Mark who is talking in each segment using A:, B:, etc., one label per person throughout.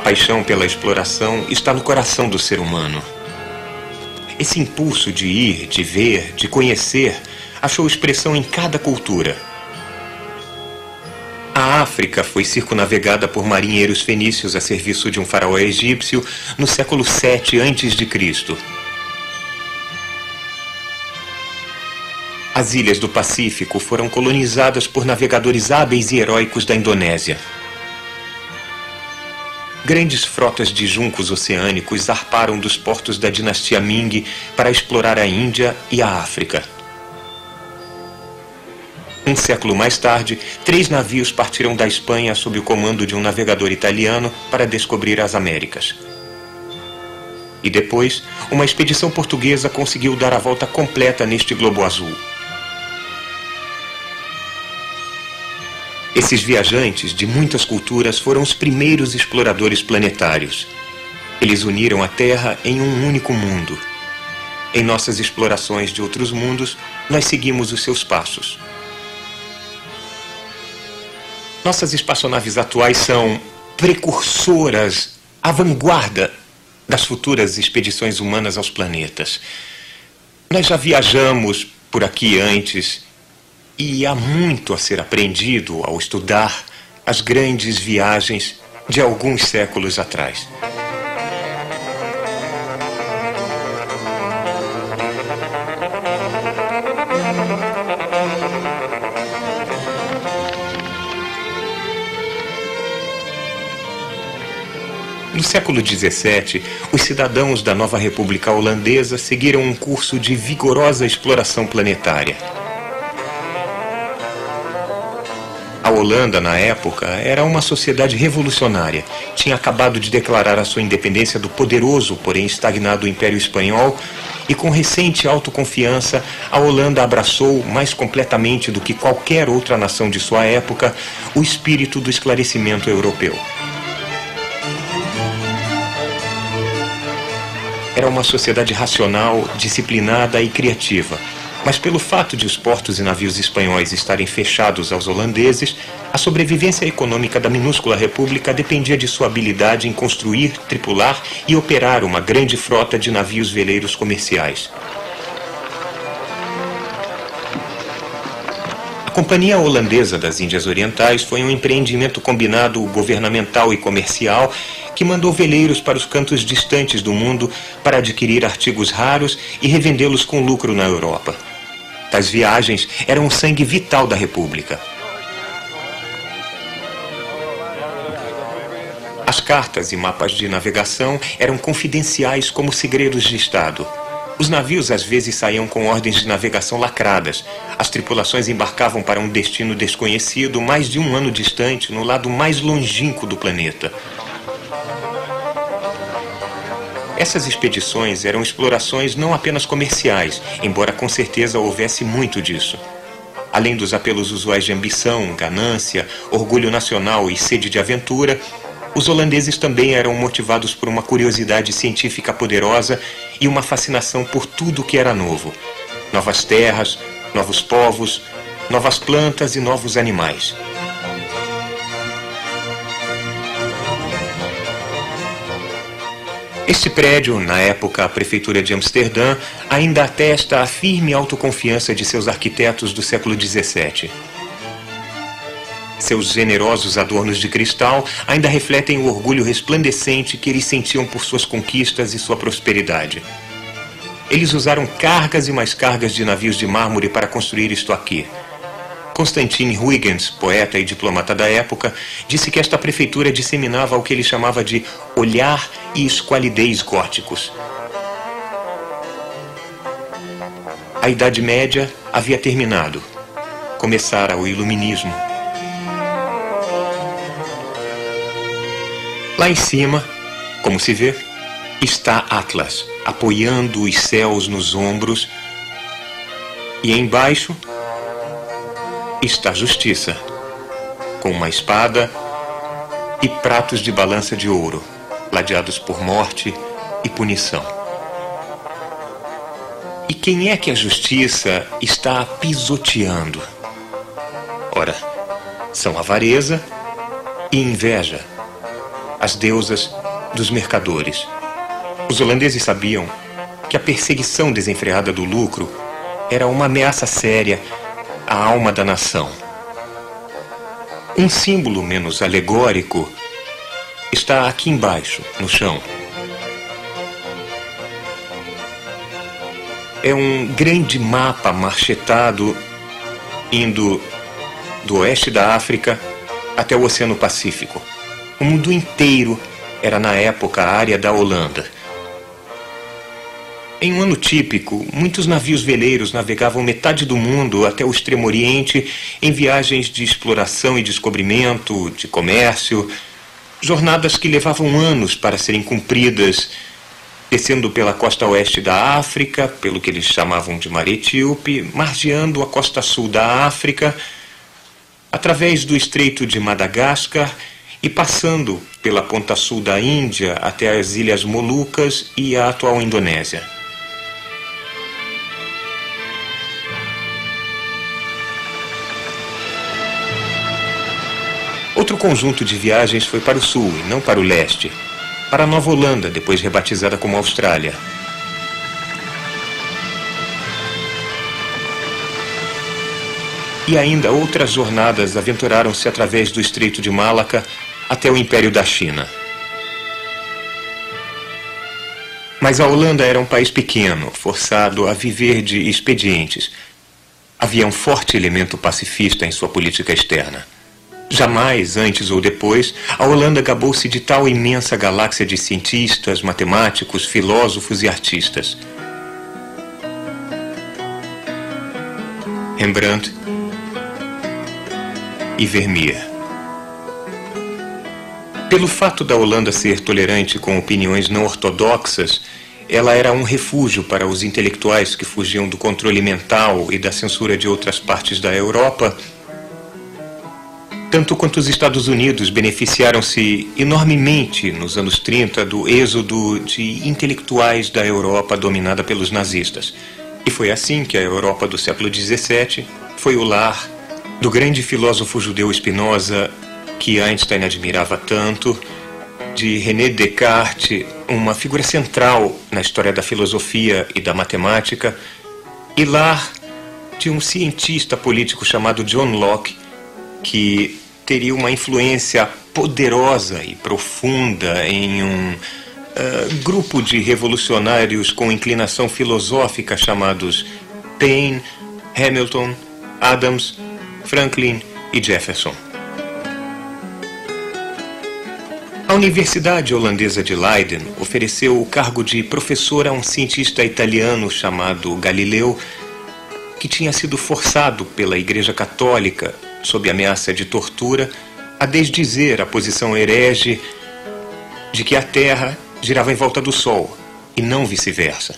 A: paixão pela exploração está no coração do ser humano. Esse impulso de ir, de ver, de conhecer, achou expressão em cada cultura. A África foi circunnavegada por marinheiros fenícios a serviço de um faraó egípcio no século VII a.C. As ilhas do Pacífico foram colonizadas por navegadores hábeis e heróicos da Indonésia. Grandes frotas de juncos oceânicos zarparam dos portos da dinastia Ming para explorar a Índia e a África. Um século mais tarde, 3 navios partiram da Espanha sob o comando de um navegador italiano para descobrir as Américas. E depois, uma expedição portuguesa conseguiu dar a volta completa neste globo azul. Esses viajantes de muitas culturas foram os primeiros exploradores planetários. Eles uniram a Terra em um único mundo. Em nossas explorações de outros mundos, nós seguimos os seus passos. Nossas espaçonaves atuais são precursoras, à vanguarda das futuras expedições humanas aos planetas. Nós já viajamos por aqui antes e há muito a ser aprendido ao estudar as grandes viagens de alguns séculos atrás. No século XVII, os cidadãos da nova República Holandesa seguiram um curso de vigorosa exploração planetária. A Holanda, na época, era uma sociedade revolucionária. Tinha acabado de declarar a sua independência do poderoso, porém estagnado Império Espanhol, e com recente autoconfiança, a Holanda abraçou, mais completamente do que qualquer outra nação de sua época, o espírito do esclarecimento europeu. Era uma sociedade racional, disciplinada e criativa. Mas pelo fato de os portos e navios espanhóis estarem fechados aos holandeses, a sobrevivência econômica da minúscula república dependia de sua habilidade em construir, tripular e operar uma grande frota de navios veleiros comerciais. A Companhia Holandesa das Índias Orientais foi um empreendimento combinado governamental e comercial que mandou veleiros para os cantos distantes do mundo para adquirir artigos raros e revendê-los com lucro na Europa. Tais viagens eram o sangue vital da República. As cartas e mapas de navegação eram confidenciais como segredos de Estado. Os navios às vezes saíam com ordens de navegação lacradas. As tripulações embarcavam para um destino desconhecido, mais de um ano distante, no lado mais longínquo do planeta. Essas expedições eram explorações não apenas comerciais, embora com certeza houvesse muito disso. Além dos apelos usuais de ambição, ganância, orgulho nacional e sede de aventura, os holandeses também eram motivados por uma curiosidade científica poderosa e uma fascinação por tudo que era novo. Novas terras, novos povos, novas plantas e novos animais. Este prédio, na época a Prefeitura de Amsterdã, ainda atesta a firme autoconfiança de seus arquitetos do século XVII. Seus generosos adornos de cristal ainda refletem o orgulho resplandecente que eles sentiam por suas conquistas e sua prosperidade. Eles usaram cargas e mais cargas de navios de mármore para construir isto aqui. Constantine Huygens, poeta e diplomata da época, disse que esta prefeitura disseminava o que ele chamava de olhar e esqualidez góticos. A Idade Média havia terminado. Começara o Iluminismo. Lá em cima, como se vê, está Atlas, apoiando os céus nos ombros, e embaixo está Justiça, com uma espada e pratos de balança de ouro, ladeados por morte e punição. E quem é que a Justiça está pisoteando? Ora, são avareza e inveja. as deusas dos mercadores. Os holandeses sabiam que a perseguição desenfreada do lucro era uma ameaça séria à alma da nação. Um símbolo menos alegórico está aqui embaixo, no chão. É um grande mapa marchetado indo do oeste da África até o Oceano Pacífico. O mundo inteiro era, na época, a área da Holanda. Em um ano típico, muitos navios veleiros navegavam metade do mundo até o Extremo Oriente em viagens de exploração e descobrimento, de comércio, jornadas que levavam anos para serem cumpridas, descendo pela costa oeste da África, pelo que eles chamavam de Mar Etíope, margeando a costa sul da África, através do Estreito de Madagascar e passando pela ponta sul da Índia até as Ilhas Molucas e a atual Indonésia. Outro conjunto de viagens foi para o sul e não para o leste, para a Nova Holanda, depois rebatizada como Austrália. E ainda outras jornadas aventuraram-se através do Estreito de Malaca até o Império da China. Mas a Holanda era um país pequeno, forçado a viver de expedientes. Havia um forte elemento pacifista em sua política externa. Jamais, antes ou depois, a Holanda gabou-se de tal imensa galáxia de cientistas, matemáticos, filósofos e artistas. Rembrandt e Vermeer. Pelo fato da Holanda ser tolerante com opiniões não ortodoxas, ela era um refúgio para os intelectuais que fugiam do controle mental e da censura de outras partes da Europa. Tanto quanto os Estados Unidos beneficiaram-se enormemente nos anos 30 do êxodo de intelectuais da Europa dominada pelos nazistas. E foi assim que a Europa do século XVII foi o lar do grande filósofo judeu Spinoza, que Einstein admirava tanto, de René Descartes, uma figura central na história da filosofia e da matemática, e lar de um cientista político chamado John Locke, que teria uma influência poderosa e profunda em um grupo de revolucionários com inclinação filosófica chamados Paine, Hamilton, Adams, Franklin e Jefferson. A Universidade Holandesa de Leiden ofereceu o cargo de professor a um cientista italiano chamado Galileu, que tinha sido forçado pela Igreja Católica, sob ameaça de tortura, a desdizer a posição herege de que a Terra girava em volta do Sol, e não vice-versa.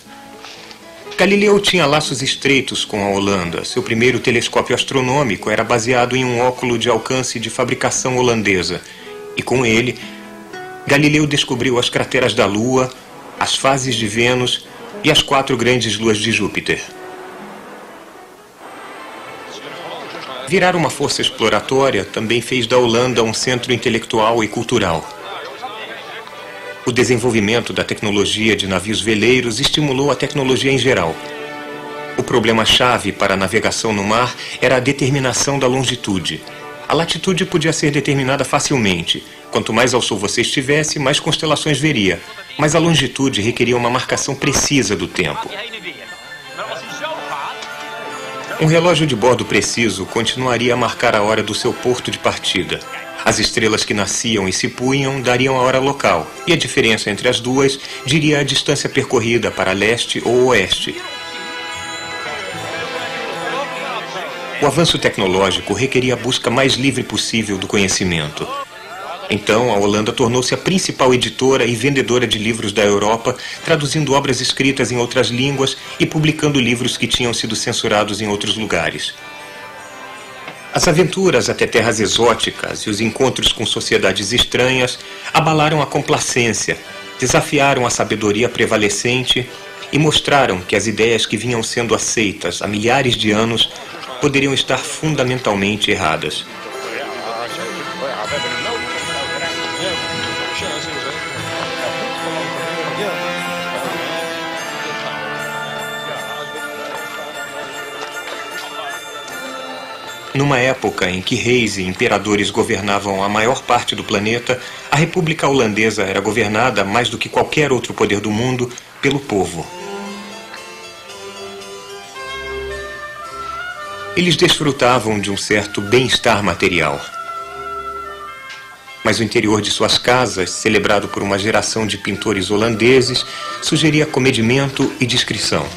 A: Galileu tinha laços estreitos com a Holanda. Seu primeiro telescópio astronômico era baseado em um óculo de alcance de fabricação holandesa, e com ele, Galileu descobriu as crateras da Lua, as fases de Vênus e as 4 grandes luas de Júpiter. Virar uma força exploratória também fez da Holanda um centro intelectual e cultural. O desenvolvimento da tecnologia de navios veleiros estimulou a tecnologia em geral. O problema-chave para a navegação no mar era a determinação da longitude. A latitude podia ser determinada facilmente. Quanto mais ao sul você estivesse, mais constelações veria. Mas a longitude requeria uma marcação precisa do tempo. Um relógio de bordo preciso continuaria a marcar a hora do seu porto de partida. As estrelas que nasciam e se punham dariam a hora local, e a diferença entre as duas diria a distância percorrida para leste ou oeste. O avanço tecnológico requeria a busca mais livre possível do conhecimento. Então, a Holanda tornou-se a principal editora e vendedora de livros da Europa, traduzindo obras escritas em outras línguas e publicando livros que tinham sido censurados em outros lugares. As aventuras até terras exóticas e os encontros com sociedades estranhas abalaram a complacência, desafiaram a sabedoria prevalecente e mostraram que as ideias que vinham sendo aceitas há milhares de anos poderiam estar fundamentalmente erradas. Numa época em que reis e imperadores governavam a maior parte do planeta, a República Holandesa era governada, mais do que qualquer outro poder do mundo, pelo povo. Eles desfrutavam de um certo bem-estar material. Mas o interior de suas casas, celebrado por uma geração de pintores holandeses, sugeria comedimento e discrição.